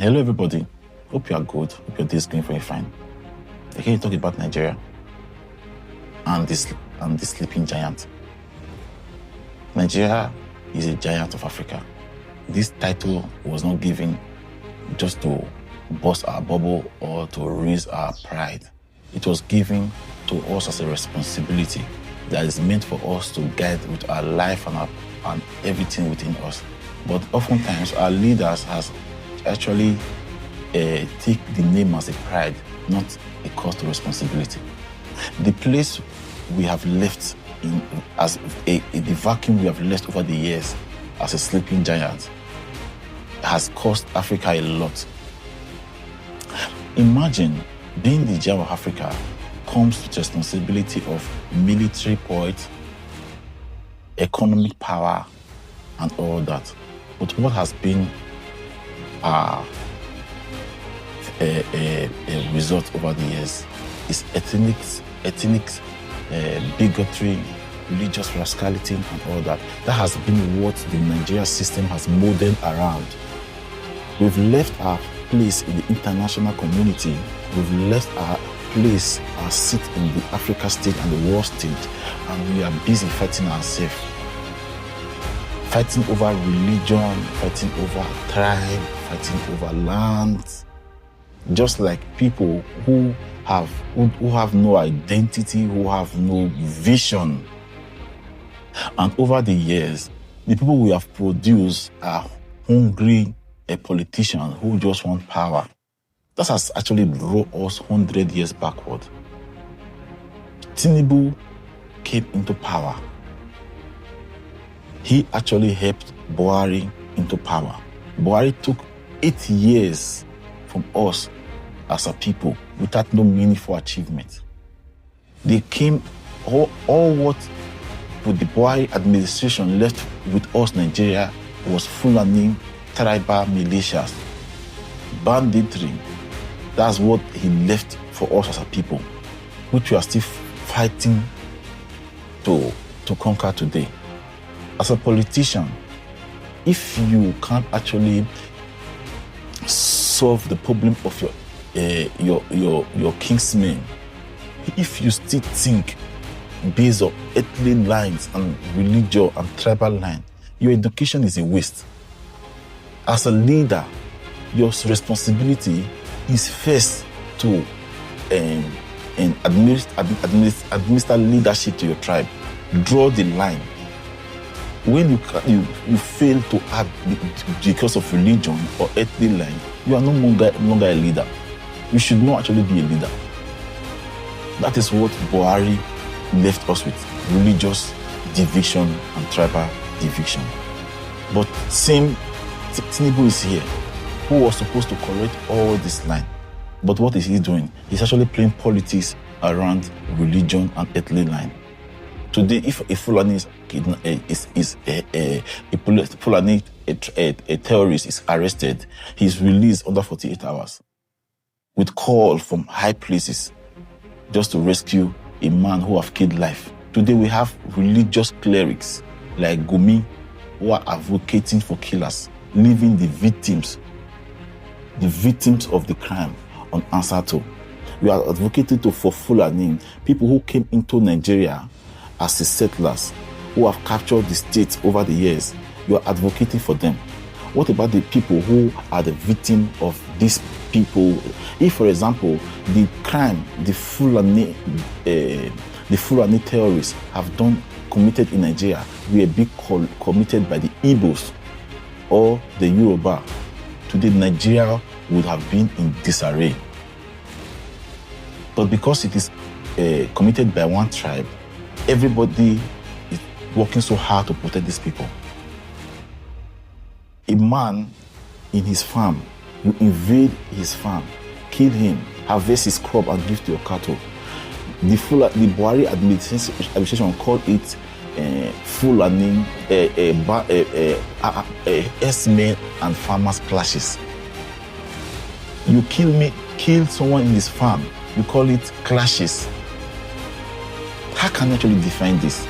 Hello, everybody. Hope you are good. Hope your day is going very fine. Again, you talk about Nigeria and this sleeping giant. Nigeria is a giant of Africa. This title was not given just to bust our bubble or to raise our pride. It was given to us as a responsibility that is meant for us to guide with our life and everything within us. But oftentimes, our leaders has actually take the name as a pride, not a cost of responsibility. The place we have left the vacuum we have left over the years as a sleeping giant has cost Africa a lot. Imagine being the giant of Africa comes with responsibility of military power, economic power, and all that. But what has been a result over the years is ethnic bigotry, religious rascality, and all that. That has been what the Nigeria system has molded around. We've left our place in the international community. We've left our place, our seat in the Africa stage and the world stage, and we are busy fighting ourselves. Fighting over religion, fighting over tribe, fighting over land. Just like people who have no identity, who have no vision. And over the years, the people we have produced are hungry politicians who just want power. That has actually brought us 100 years backward. Tinubu came into power. He actually helped Buhari into power. Buhari took 8 years from us as a people without no meaningful achievement. They came, all what with the Buhari administration left with us, Nigeria, was Fulani tribal militias, banditry. That's what he left for us as a people, which we are still fighting to conquer today. As a politician, if you can't actually solve the problem of your kinsmen, if you still think based on ethnic lines and religious and tribal line, your education is a waste. As a leader, your responsibility is first to administer leadership to your tribe. Draw the line. When you fail to act because of religion or ethnic line, you are no longer a leader. You should not actually be a leader. That is what Buhari left us with: religious division and tribal division. But same Tinubu is here, who was supposed to correct all this line. But what is he doing? He's actually playing politics around religion and ethnic line. Today, if a Fulani a terrorist is arrested, he's released under 48 hours with call from high places just to rescue a man who have killed life. Today, we have religious clerics like Gumi who are advocating for killers, leaving the victims of the crime unanswered to. We are advocating for Fulani, people who came into Nigeria as the settlers, who have captured the state over the years. You are advocating for them. What about the people who are the victim of these people? If, for example, the crime the Fulani terrorists have committed in Nigeria were being committed by the Igbos or the Yoruba, today Nigeria would have been in disarray. But because it is committed by one tribe, everybody is working so hard to protect these people. A man in his farm, you invade his farm, kill him, harvest his crop and give to your cattle. The Buhari administration called it Fulani herdsmen and farmers clashes. You kill someone in his farm, you call it clashes. How can you actually define this?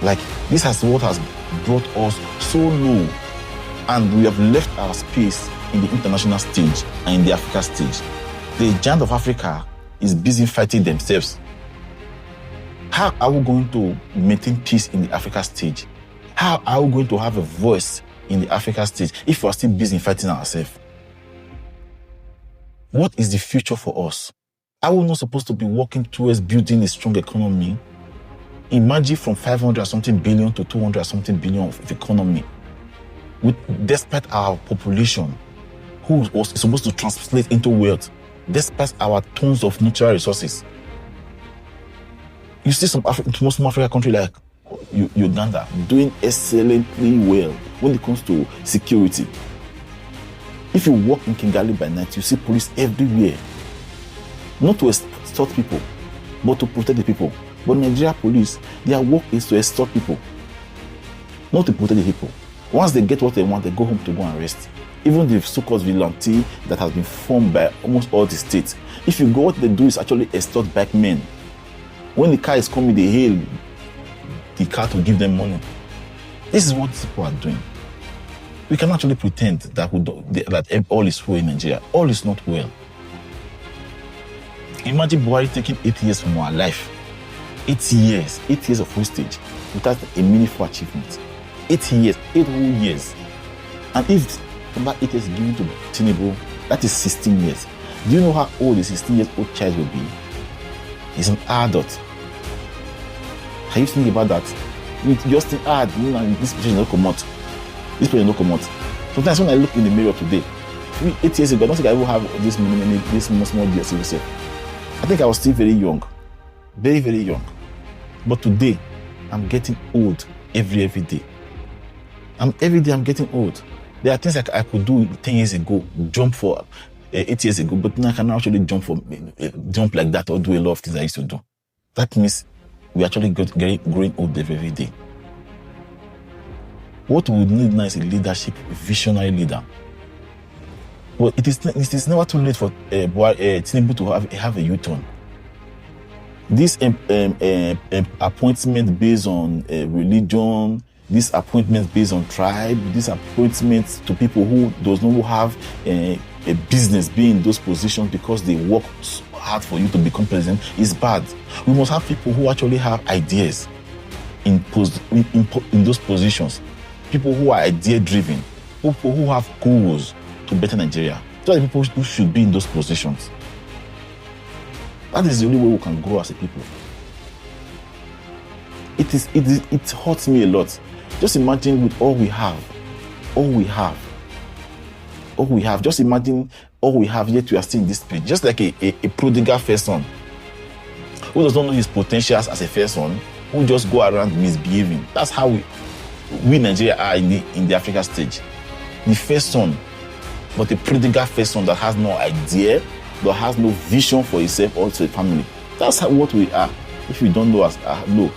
Like, this is what has brought us so low, and we have left our space in the international stage and in the Africa stage. The giant of Africa is busy fighting themselves. How are we going to maintain peace in the Africa stage? How are we going to have a voice in the Africa stage if we are still busy fighting ourselves? What is the future for us? Are we not supposed to be working towards building a strong economy? Imagine from 500 something billion to 200 something billion of economy. Despite our population, who was supposed to translate into wealth, despite our tons of natural resources. You see some African countries like Uganda doing excellently well when it comes to security. If you walk in Kigali by night, you see police everywhere. Not to extort people, but to protect the people. But Nigeria police, their work is to extort people, not to protect the people. Once they get what they want, they go home to go and rest. Even the so-called vigilante that has been formed by almost all the states, if you go, what they do is actually extort back men. When the car is coming, they hail the car to give them money. This is what people are doing. We can actually pretend that that all is well in Nigeria. All is not well. Imagine Buhari taking 8 years from our life. 8 years of wastage without a meaningful achievement. 8 years, 8 whole years. And if about 8 years given to Tinubu, that is 16 years. Do you know how old a 16-year-old child will be? He's an adult. Are you thinking about that? You just think, this person will not come out. This person will not come out. Sometimes when I look in the mirror today, 8 years ago, I don't think I will have this small DSC. I think I was still very young. Very, very young. But today, I'm getting old every day. Every day I'm getting old. There are things I could do 10 years ago, jump for 8 years ago, but now I can actually jump like that or do a lot of things I used to do. That means we actually growing old every day. What we need now is a leadership, a visionary leader. Well, it is never too late for Tinubu to have a U-turn. This appointment based on religion, this appointment based on tribe, this appointments to people who does not have a business being in those positions because they work hard for you to become president is bad. We must have people who actually have ideas in those positions. People who are idea-driven, people who have goals to better Nigeria. Those are the people who should be in those positions. That is the only way we can grow as a people. It hurts me a lot. Just imagine with all we have. Just imagine all we have, yet we are still in this place. Just like a prodigal first son who does not know his potentials as a first son, who just go around misbehaving. That's how we Nigeria are in the Africa stage. The first son, but a prodigal first son that has no idea, that has no vision for himself or to the family. That's what we are. If you don't know us, no.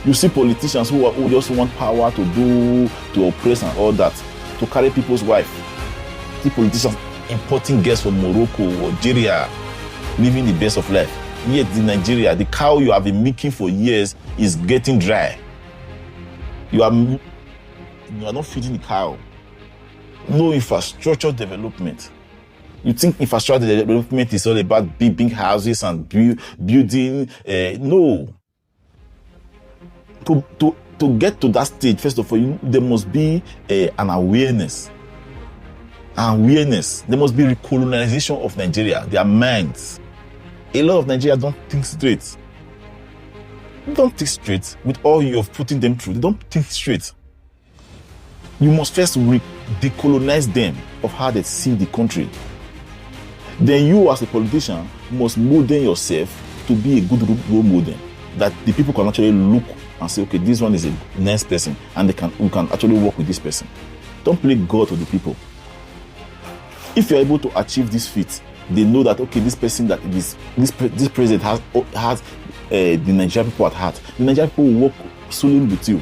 You see politicians who just want power to oppress and all that, to carry people's wife. See politicians importing girls from Morocco, Algeria, living the best of life. Yet in Nigeria, the cow you have been milking for years is getting dry. You are not feeding the cow. No infrastructure development. You think infrastructure development is all about big houses and building? No. To get to that stage, first of all, there must be an awareness. There must be recolonization of Nigeria, their minds. A lot of Nigeria don't think straight. They don't think straight with all you're putting them through. They don't think straight. You must first decolonize them of how they see the country. Then you, as a politician, must model yourself to be a good role model that the people can actually look and say, okay, this one is a nice person, and we can actually work with this person. Don't play God to the people. If you're able to achieve this feat, they know that, okay, this person that this president has the Nigerian people at heart. The Nigerian people will work solely with you.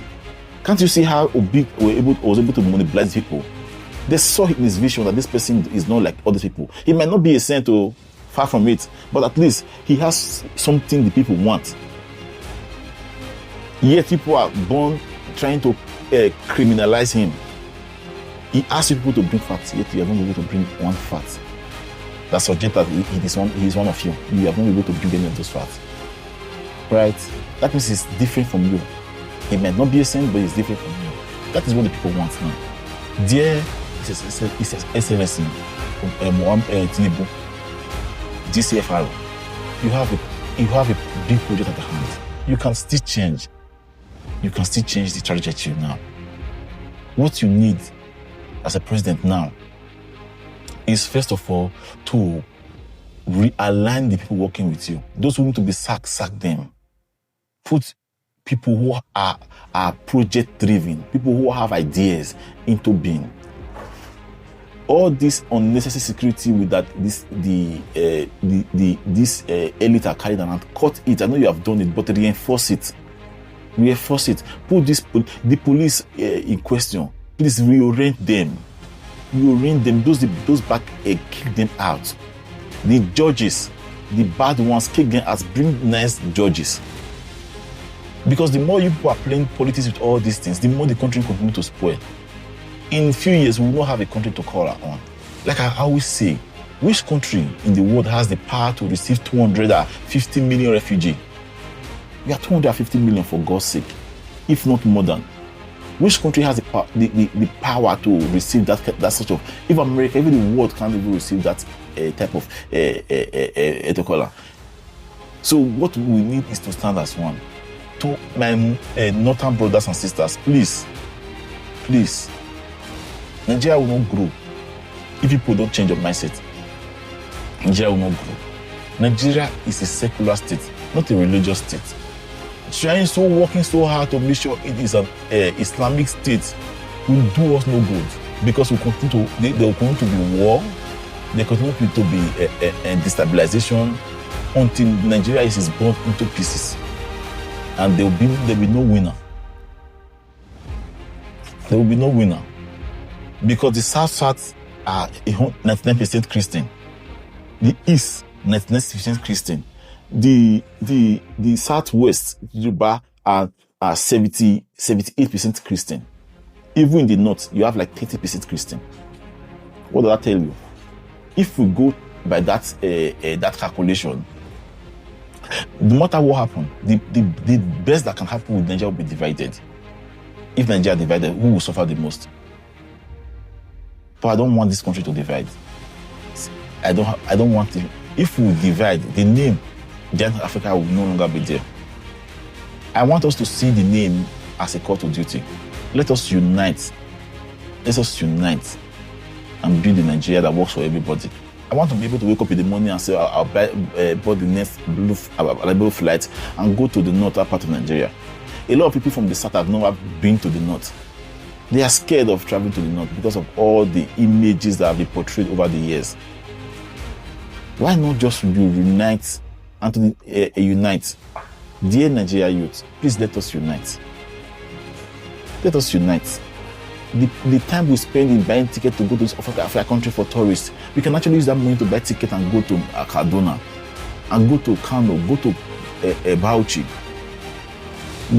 Can't you see how Obi was able to mobilize people? They saw in his vision that this person is not like other people. He might not be a saint or far from it, but at least he has something the people want. Yet people are born trying to criminalize him. He asks people to bring facts, yet you are not able to bring one fact that suggests that he is one of you. You are not able to bring any of those facts. Right? That means it's different from you. It might not be a saint, but it's different from you. That is what the people want now. Dear SLSC, Tinubu, GCFR, you have a big project at the hand. You can still change. You can still change the trajectory now. What you need as a president now is, first of all, to realign the people working with you. Those who need to be sack them. Put people who are project-driven, people who have ideas into being. All this unnecessary security with that this elite are carrying around, cut it. I know you have done it, but reinforce it. Reinforce it. Put the police in question. Please reorient them. Reorient them. Those back, kick them out. The judges, the bad ones, kick them out. Bring nice judges. Because the more you people are playing politics with all these things, the more the country continue to spoil. In a few years, we will not have a country to call our own. Like I always say, which country in the world has the power to receive 250 million refugees? We are 250 million, for God's sake, if not more than. Which country has the power to receive that sort of? If America, even the world can't even receive that type of protocol. So what we need is to stand as one. To my northern brothers and sisters, please, Nigeria will not grow if people don't change your mindset. Nigeria will not grow. Nigeria is a secular state, not a religious state. Working so hard to make sure it is an Islamic state will do us no good, because there will continue to be war, there will continue to be destabilization until Nigeria is burnt into pieces, and there will be no winner. There will be no winner, because the South are 99% Christian, the East 99% Christian. The Southwest Yoruba are 78% Christian. Even in the North, you have like 30% Christian. What does that tell you? If we go by that calculation, no matter what happens, the best that can happen with Nigeria will be divided. If Nigeria divided, who will suffer the most? But I don't want this country to divide. I don't want it. If we divide, the name Giant Africa will no longer be there. I want us to see the name as a call to duty. Let us unite. Let us unite and build a Nigeria that works for everybody. I want to be able to wake up in the morning and say, I'll board the next blue flight and go to the northern part of Nigeria. A lot of people from the south have never been to the north. They are scared of traveling to the north because of all the images that have been portrayed over the years. Why not just unite and unite? Dear Nigeria youth, please let us unite. Let us unite. The time we spend in buying tickets to go to Africa country for tourists, we can actually use that money to buy tickets and go to Kaduna, and go to Kano, go to Bauchi,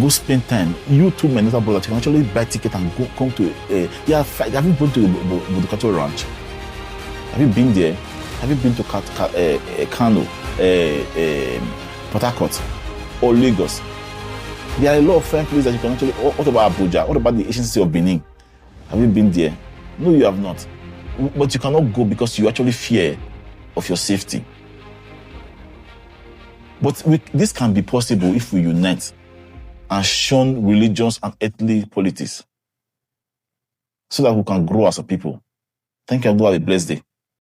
go spend time. You too, my little brother, can actually buy tickets and come to. Have you been to Budukato Ranch? Have you been there? Have you been to Kano, Port Harcourt, or Lagos? There are a lot of fine places that you can actually. What about Abuja? What about the ancient city of Benin? Have you been there? No, you have not. But you cannot go because you actually fear of your safety. But this can be possible if we unite and shun religions and ethnic politics, so that we can grow as a people. Thank you, and have a blessed day.